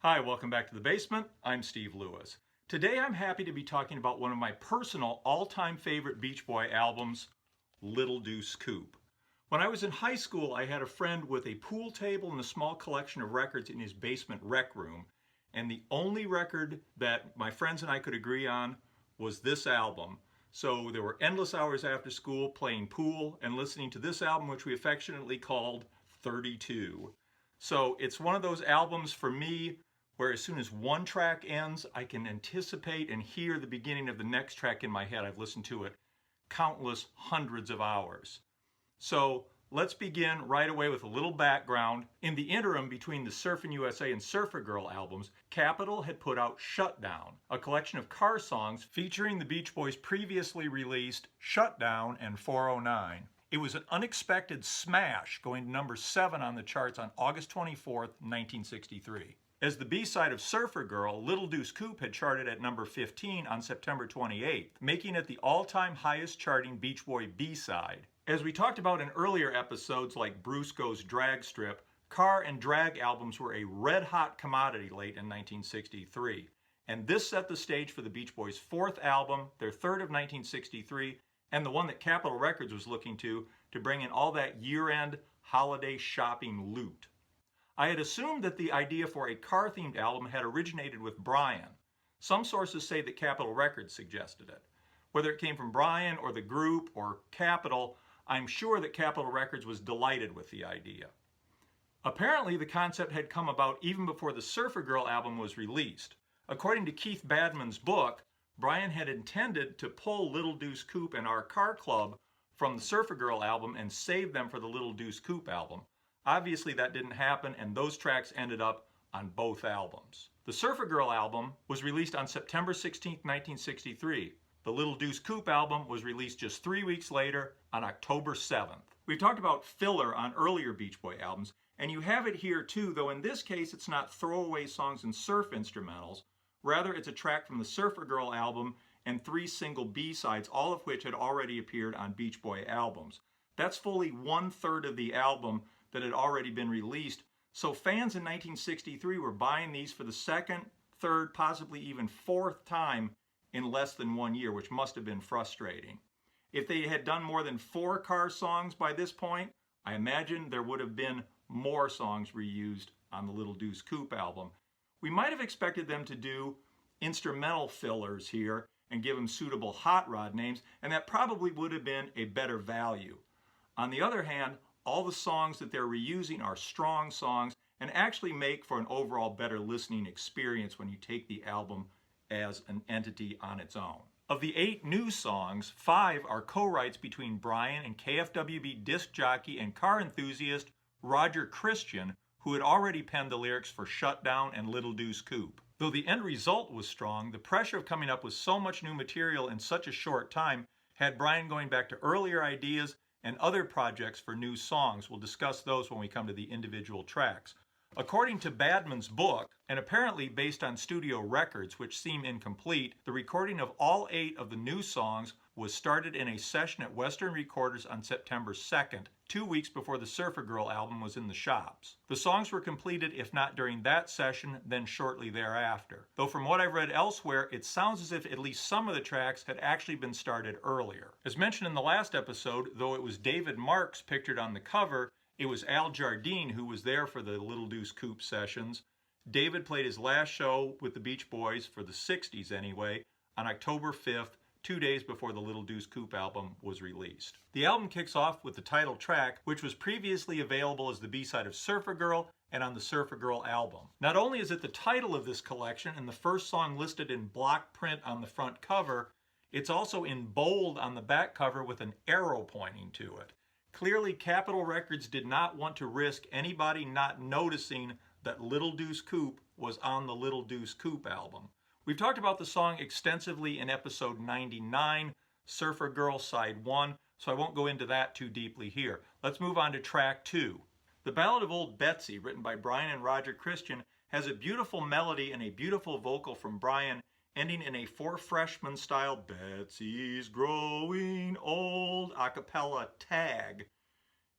Hi, welcome back to the basement. I'm Steve Lewis. Today I'm happy to be talking about one of my personal all-time favorite Beach Boy albums, Little Deuce Coupe. When I was in high school, I had a friend with a pool table and a small collection of records in his basement rec room, and the only record that my friends and I could agree on was this album. So there were endless hours after school playing pool and listening to this album, which we affectionately called 32. So it's one of those albums for me where as soon as one track ends, I can anticipate and hear the beginning of the next track in my head. I've listened to it countless hundreds of hours. So let's begin right away with a little background. In the interim between the Surfin' USA and Surfer Girl albums, Capitol had put out Shutdown, a collection of car songs featuring the Beach Boys' previously released Shutdown and 409. It was an unexpected smash, going to number 7 on the charts on August 24th, 1963. As the B-side of Surfer Girl, Little Deuce Coupe had charted at number 15 on September 28th, making it the all-time highest charting Beach Boy B-side. As we talked about in earlier episodes like Bruce Goes Drag Strip, car and drag albums were a red-hot commodity late in 1963. And this set the stage for the Beach Boys' fourth album, their third of 1963, and the one that Capitol Records was looking to bring in all that year-end holiday shopping loot. I had assumed that the idea for a car-themed album had originated with Brian. Some sources say that Capitol Records suggested it. Whether it came from Brian or the group or Capitol, I'm sure that Capitol Records was delighted with the idea. Apparently, the concept had come about even before the Surfer Girl album was released. According to Keith Badman's book, Brian had intended to pull Little Deuce Coupe and Our Car Club from the Surfer Girl album and save them for the Little Deuce Coupe album. Obviously that didn't happen, and those tracks ended up on both albums. The Surfer Girl album was released on September 16, 1963. The Little Deuce Coupe album was released just 3 weeks later on October 7th. We've talked about filler on earlier Beach Boy albums, and you have it here too, though in this case it's not throwaway songs and surf instrumentals. Rather, it's a track from the Surfer Girl album and 3 single B-sides, all of which had already appeared on Beach Boy albums. That's fully 1/3 of the album that had already been released, so fans in 1963 were buying these for the second, third, possibly even fourth time in less than 1 year, which must have been frustrating. If they had done more than 4 car songs by this point, I imagine there would have been more songs reused on the Little Deuce Coupe album. We might have expected them to do instrumental fillers here and give them suitable hot rod names, and that probably would have been a better value. On the other hand, all the songs that they're reusing are strong songs and actually make for an overall better listening experience when you take the album as an entity on its own. Of the 8 new songs, 5 are co-writes between Brian and KFWB disc jockey and car enthusiast Roger Christian, who had already penned the lyrics for Shutdown and Little Deuce Coupe. Though the end result was strong, the pressure of coming up with so much new material in such a short time had Brian going back to earlier ideas and other projects for new songs. We'll discuss those when we come to the individual tracks. According to Badman's book, and apparently based on studio records which seem incomplete, the recording of all 8 of the new songs was started in a session at Western Recorders on September 2nd, 2 weeks before the Surfer Girl album was in the shops. The songs were completed, if not during that session, then shortly thereafter. Though from what I've read elsewhere, it sounds as if at least some of the tracks had actually been started earlier. As mentioned in the last episode, though it was David Marks pictured on the cover, it was Al Jardine who was there for the Little Deuce Coupe sessions. David played his last show with the Beach Boys, for the 60s anyway, on October 5th, 2 days before the Little Deuce Coupe album was released. The album kicks off with the title track, which was previously available as the B-side of Surfer Girl and on the Surfer Girl album. Not only is it the title of this collection and the first song listed in block print on the front cover, it's also in bold on the back cover with an arrow pointing to it. Clearly, Capitol Records did not want to risk anybody not noticing that Little Deuce Coupe was on the Little Deuce Coupe album. We've talked about the song extensively in episode 99, Surfer Girl Side 1, so I won't go into that too deeply here. Let's move on to track 2. The Ballad of Old Betsy, written by Brian and Roger Christian, has a beautiful melody and a beautiful vocal from Brian, ending in a Four Freshmen style Betsy's growing old a cappella tag.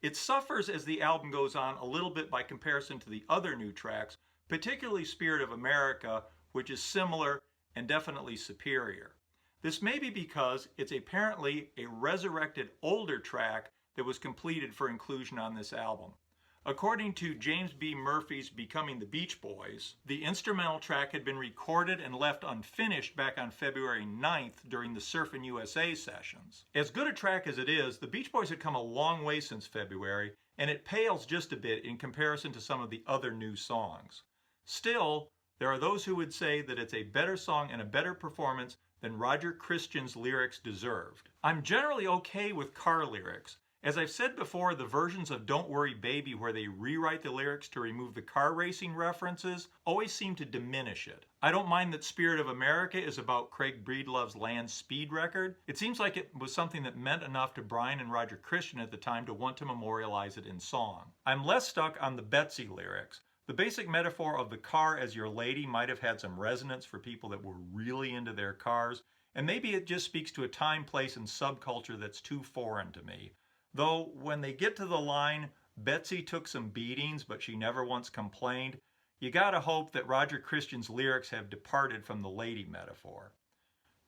It suffers as the album goes on a little bit by comparison to the other new tracks, particularly Spirit of America, which is similar and definitely superior. This may be because it's apparently a resurrected older track that was completed for inclusion on this album. According to James B. Murphy's Becoming the Beach Boys, the instrumental track had been recorded and left unfinished back on February 9th during the Surfin' USA sessions. As good a track as it is, the Beach Boys had come a long way since February, and it pales just a bit in comparison to some of the other new songs. Still, there are those who would say that it's a better song and a better performance than Roger Christian's lyrics deserved. I'm generally okay with car lyrics. As I've said before, the versions of Don't Worry Baby where they rewrite the lyrics to remove the car racing references always seem to diminish it. I don't mind that Spirit of America is about Craig Breedlove's land speed record. It seems like it was something that meant enough to Brian and Roger Christian at the time to want to memorialize it in song. I'm less stuck on the Betsy lyrics. The basic metaphor of the car as your lady might have had some resonance for people that were really into their cars, and maybe it just speaks to a time, place, and subculture that's too foreign to me. Though, when they get to the line, Betsy took some beatings, but she never once complained, you gotta hope that Roger Christian's lyrics have departed from the lady metaphor.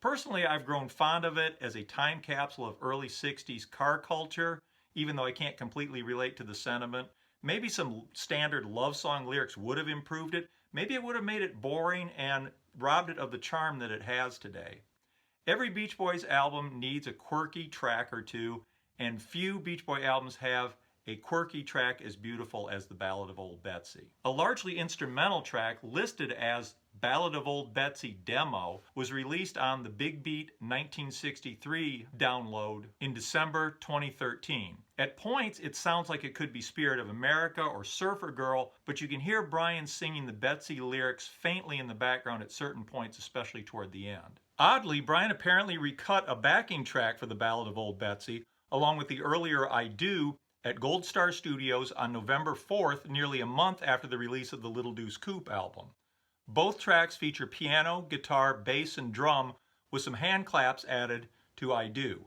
Personally, I've grown fond of it as a time capsule of early 60s car culture, even though I can't completely relate to the sentiment. Maybe some standard love song lyrics would have improved it. Maybe it would have made it boring and robbed it of the charm that it has today. Every Beach Boys album needs a quirky track or two, and few Beach Boy albums have a quirky track as beautiful as the Ballad of Old Betsy. A largely instrumental track listed as Ballad of Old Betsy Demo was released on the Big Beat 1963 download in December 2013. At points, it sounds like it could be Spirit of America or Surfer Girl, but you can hear Brian singing the Betsy lyrics faintly in the background at certain points, especially toward the end. Oddly, Brian apparently recut a backing track for the Ballad of Old Betsy, along with the earlier I Do, at Gold Star Studios on November 4th, nearly a month after the release of the Little Deuce Coupe album. Both tracks feature piano, guitar, bass, and drum, with some hand claps added to I Do.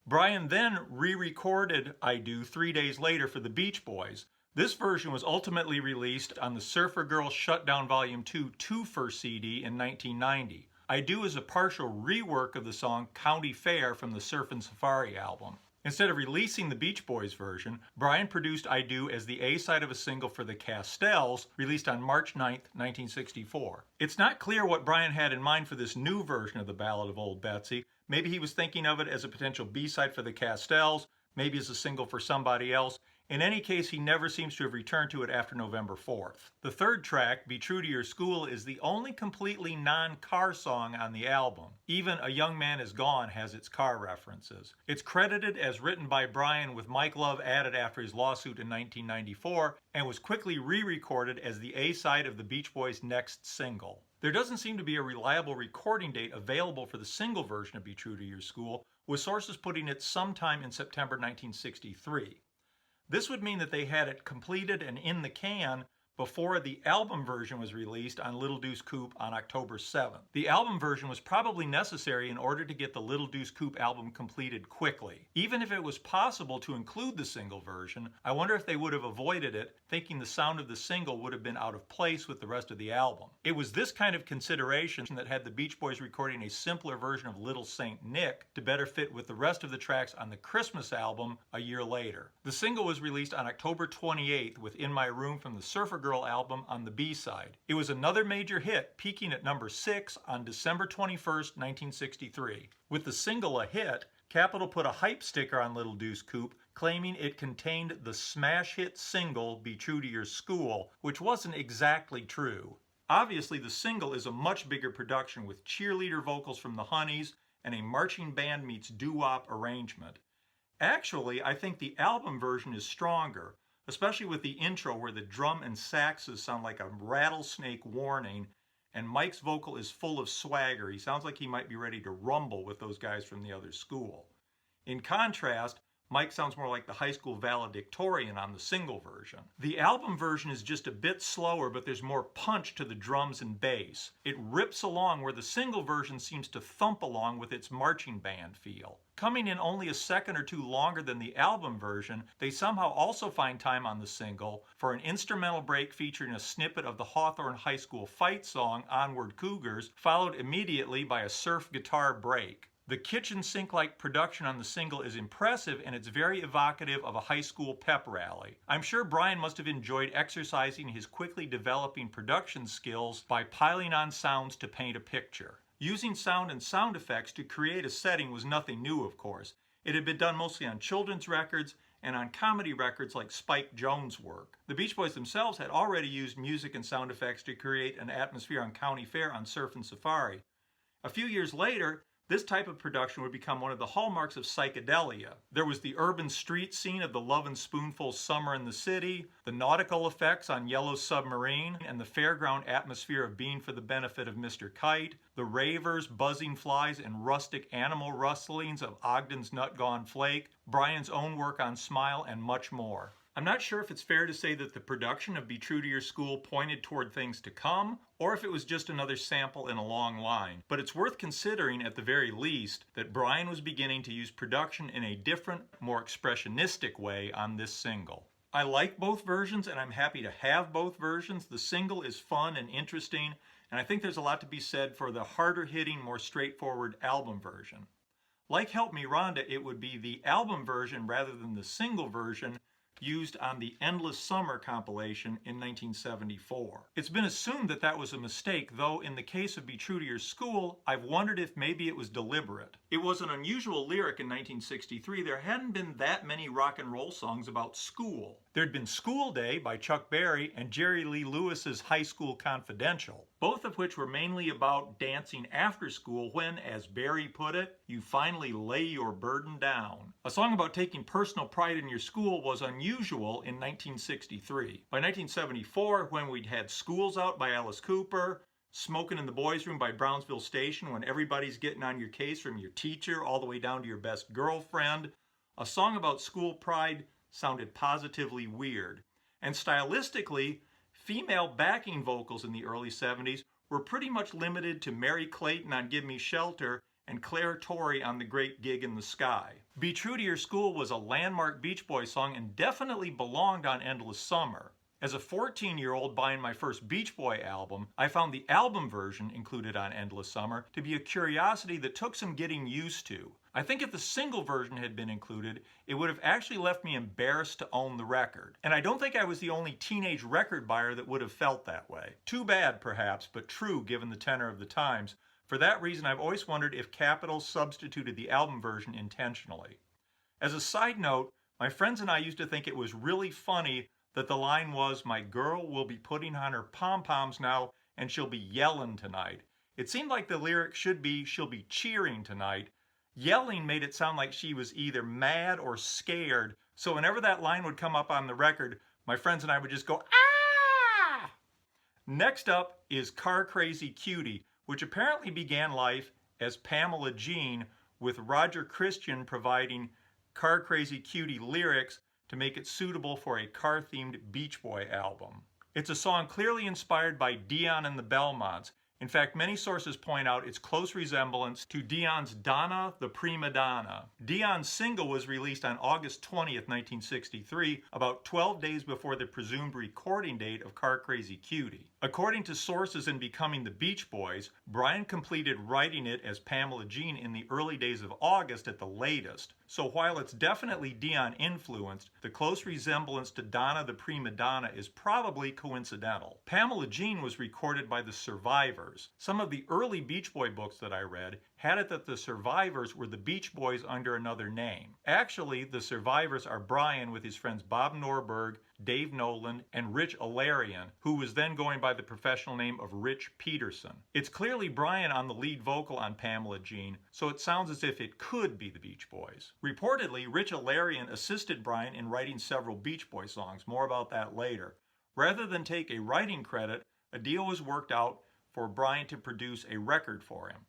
Brian then re-recorded I Do 3 days later for the Beach Boys. This version was ultimately released on the Surfer Girl Shutdown Volume 2 Twofer CD in 1990. I Do is a partial rework of the song County Fair from the Surfin' Safari album. Instead of releasing the Beach Boys version, Brian produced I Do as the A-side of a single for the Castells, released on March 9, 1964. It's not clear what Brian had in mind for this new version of the Ballad of Old Betsy. Maybe he was thinking of it as a potential B-side for the Castells, maybe as a single for somebody else. In any case, he never seems to have returned to it after November 4th. The third track, Be True to Your School, is the only completely non-car song on the album. Even A Young Man Is Gone has its car references. It's credited as written by Brian with Mike Love added after his lawsuit in 1994 and was quickly re-recorded as the A-side of the Beach Boys' next single. There doesn't seem to be a reliable recording date available for the single version of Be True to Your School, with sources putting it sometime in September 1963. This would mean that they had it completed and in the can before the album version was released on Little Deuce Coupe on October 7th. The album version was probably necessary in order to get the Little Deuce Coupe album completed quickly. Even if it was possible to include the single version, I wonder if they would have avoided it, thinking the sound of the single would have been out of place with the rest of the album. It was this kind of consideration that had the Beach Boys recording a simpler version of Little Saint Nick to better fit with the rest of the tracks on the Christmas album a year later. The single was released on October 28th with In My Room from the Surfer Girl album on the B-side. It was another major hit, peaking at number 6 on December 21st, 1963. With the single a hit, Capitol put a hype sticker on Little Deuce Coupe claiming it contained the smash hit single Be True to Your School, which wasn't exactly true. Obviously, the single is a much bigger production with cheerleader vocals from the Honeys and a marching band meets doo-wop arrangement. Actually, I think the album version is stronger, especially with the intro where the drum and saxes sound like a rattlesnake warning, and Mike's vocal is full of swagger. He sounds like he might be ready to rumble with those guys from the other school. In contrast, Mike sounds more like the high school valedictorian on the single version. The album version is just a bit slower, but there's more punch to the drums and bass. It rips along where the single version seems to thump along with its marching band feel. Coming in only a second or two longer than the album version, they somehow also find time on the single for an instrumental break featuring a snippet of the Hawthorne High School fight song, Onward Cougars, followed immediately by a surf guitar break. The kitchen sink-like production on the single is impressive, and it's very evocative of a high school pep rally. I'm sure Brian must have enjoyed exercising his quickly developing production skills by piling on sounds to paint a picture. Using sound and sound effects to create a setting was nothing new, of course. It had been done mostly on children's records and on comedy records like Spike Jones' work. The Beach Boys themselves had already used music and sound effects to create an atmosphere on County Fair on Surf and Safari. A few years later, this type of production would become one of the hallmarks of psychedelia. There was the urban street scene of the Lovin' Spoonful Summer in the City, the nautical effects on Yellow Submarine, and the fairground atmosphere of Being for the Benefit of Mr. Kite, the ravers, buzzing flies, and rustic animal rustlings of Ogden's Nut Gone Flake, Brian's own work on Smile, and much more. I'm not sure if it's fair to say that the production of Be True to Your School pointed toward things to come, or if it was just another sample in a long line. But it's worth considering, at the very least, that Brian was beginning to use production in a different, more expressionistic way on this single. I like both versions, and I'm happy to have both versions. The single is fun and interesting, and I think there's a lot to be said for the harder-hitting, more straightforward album version. Like Help Me Rhonda, it would be the album version rather than the single version used on the Endless Summer compilation in 1974. It's been assumed that that was a mistake, though in the case of Be True to Your School, I've wondered if maybe it was deliberate. It was an unusual lyric in 1963. There hadn't been that many rock and roll songs about school. There'd been School Day by Chuck Berry and Jerry Lee Lewis's High School Confidential, both of which were mainly about dancing after school when, as Berry put it, you finally lay your burden down. A song about taking personal pride in your school was unusual in 1963. By 1974, when we'd had Schools Out by Alice Cooper, Smoking in the Boys' Room by Brownsville Station, when everybody's getting on your case from your teacher all the way down to your best girlfriend, a song about school pride sounded positively weird. And stylistically, female backing vocals in the early 70s were pretty much limited to Mary Clayton on Give Me Shelter and Claire Torrey on The Great Gig in the Sky. Be True to Your School was a landmark Beach Boys song and definitely belonged on Endless Summer. As a 14-year-old buying my first Beach Boy album, I found the album version included on Endless Summer to be a curiosity that took some getting used to. I think if the single version had been included, it would have actually left me embarrassed to own the record. And I don't think I was the only teenage record buyer that would have felt that way. Too bad, perhaps, but true given the tenor of the times. For that reason, I've always wondered if Capitol substituted the album version intentionally. As a side note, my friends and I used to think it was really funny that the line was, "My girl will be putting on her pom-poms now and she'll be yelling tonight." It seemed like the lyric should be, "She'll be cheering tonight." Yelling made it sound like she was either mad or scared, so whenever that line would come up on the record, my friends and I would just go, "Ah!" Next up is Car Crazy Cutie, which apparently began life as Pamela Jean, with Roger Christian providing Car Crazy Cutie lyrics to make it suitable for a car-themed Beach Boy album. It's a song clearly inspired by Dion and the Belmonts. In fact, many sources point out its close resemblance to Dion's Donna the Prima Donna. Dion's single was released on August 20th, 1963, about 12 days before the presumed recording date of Car Crazy Cutie. According to sources in Becoming the Beach Boys, Brian completed writing it as Pamela Jean in the early days of August at the latest. So while it's definitely Dion influenced, the close resemblance to Donna the Prima Donna is probably coincidental. Pamela Jean was recorded by the Survivors. Some of the early Beach Boy books that I read had it that the Survivors were the Beach Boys under another name. Actually, the Survivors are Brian with his friends Bob Norberg, Dave Nolan, and Rich Alarian, who was then going by the professional name of Rich Peterson. It's clearly Brian on the lead vocal on Pamela Jean, so it sounds as if it could be the Beach Boys. Reportedly, Rich Alarian assisted Brian in writing several Beach Boy songs. More about that later. Rather than take a writing credit, a deal was worked out for Brian to produce a record for him.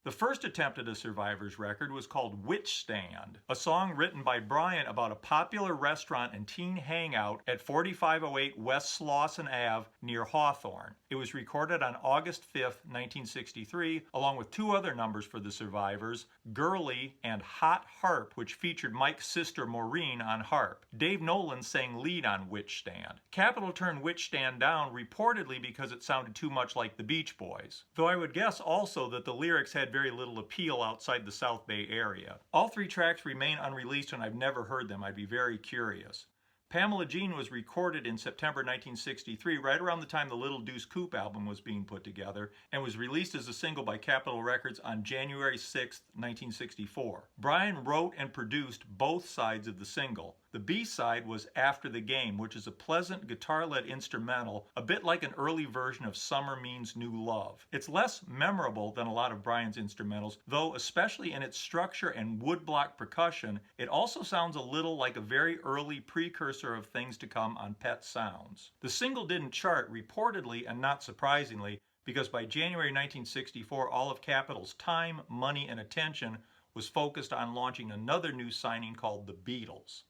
The first attempt at a survivor's record was called Witch Stand, a song written by Brian about a popular restaurant and teen hangout at 4508 West Slauson Ave near Hawthorne. It was recorded on August 5, 1963, along with two other numbers for the survivors, Girly and Hot Harp, which featured Mike's sister Maureen on harp. Dave Nolan sang lead on Witch Stand. Capitol turned Witch Stand down reportedly because it sounded too much like the Beach Boys, though I would guess also that the lyrics had very little appeal outside the South Bay area. All three tracks remain unreleased and I've never heard them. I'd be very curious. Pamela Jean was recorded in September 1963, right around the time the Little Deuce Coupe album was being put together, and was released as a single by Capitol Records on January 6, 1964. Brian wrote and produced both sides of the single. The B-side was After the Game, which is a pleasant guitar-led instrumental, a bit like an early version of Summer Means New Love. It's less memorable than a lot of Brian's instrumentals, though especially in its structure and woodblock percussion, it also sounds a little like a very early precursor of things to come on Pet Sounds. The single didn't chart, reportedly and not surprisingly, because by January 1964, all of Capitol's time, money, and attention was focused on launching another new signing called The Beatles.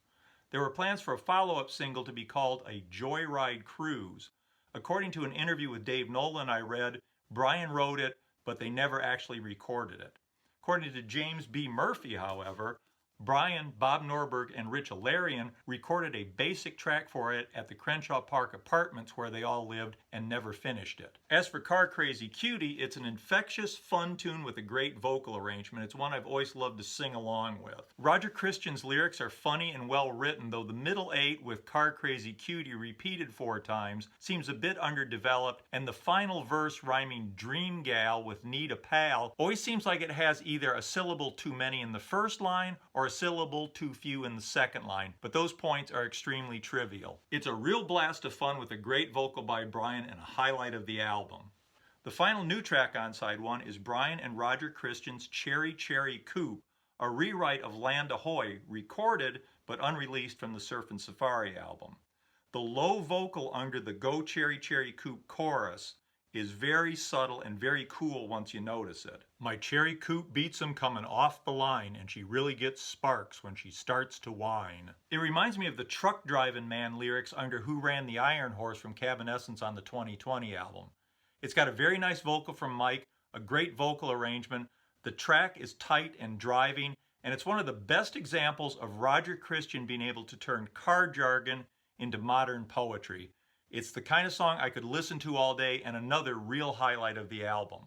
There were plans for a follow-up single to be called A Joyride Cruise. According to an interview with Dave Nolan I read, Brian wrote it, but they never actually recorded it. According to James B. Murphy, however, Brian, Bob Norberg, and Rich Alarian recorded a basic track for it at the Crenshaw Park Apartments where they all lived and never finished it. As for Crazy Cutie, it's an infectious, fun tune with a great vocal arrangement. It's one I've always loved to sing along with. Roger Christian's lyrics are funny and well written, though the middle eight with Crazy Cutie repeated 4 times seems a bit underdeveloped, and the final verse rhyming Dream Gal with Need a Pal always seems like it has either a syllable too many in the first line or a syllable too few in the second line, but those points are extremely trivial. It's a real blast of fun with a great vocal by Brian and a highlight of the album. The final new track on side 1 is Brian and Roger Christian's Cherry Cherry Coupe, a rewrite of Land Ahoy, recorded but unreleased from the Surf and Safari album. The low vocal under the Go Cherry Cherry Coupe chorus is very subtle and very cool once you notice it. My cherry coupe beats 'em coming off the line, and she really gets sparks when she starts to whine. It reminds me of the Truck Driving Man lyrics under Who Ran the Iron Horse from Cabanescence on the 2020 album. It's got a very nice vocal from Mike, a great vocal arrangement, the track is tight and driving, and it's one of the best examples of Roger Christian being able to turn car jargon into modern poetry. It's the kind of song I could listen to all day and another real highlight of the album.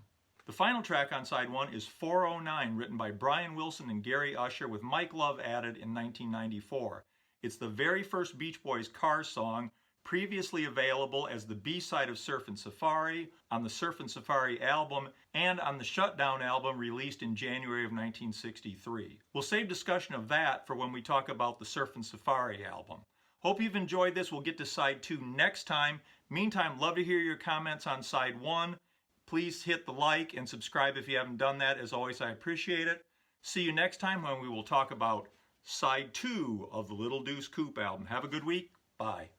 The final track on side 1 is 409, written by Brian Wilson and Gary Usher with Mike Love added in 1994. It's the very first Beach Boys car song, previously available as the B-side of Surf and Safari, on the Surf and Safari album, and on the Shutdown album released in January of 1963. We'll save discussion of that for when we talk about the Surf and Safari album. Hope you've enjoyed this. We'll get to side 2 next time. Meantime, love to hear your comments on side 1. Please hit the like and subscribe if you haven't done that. As always, I appreciate it. See you next time when we will talk about side 2 of the Little Deuce Coupe album. Have a good week. Bye.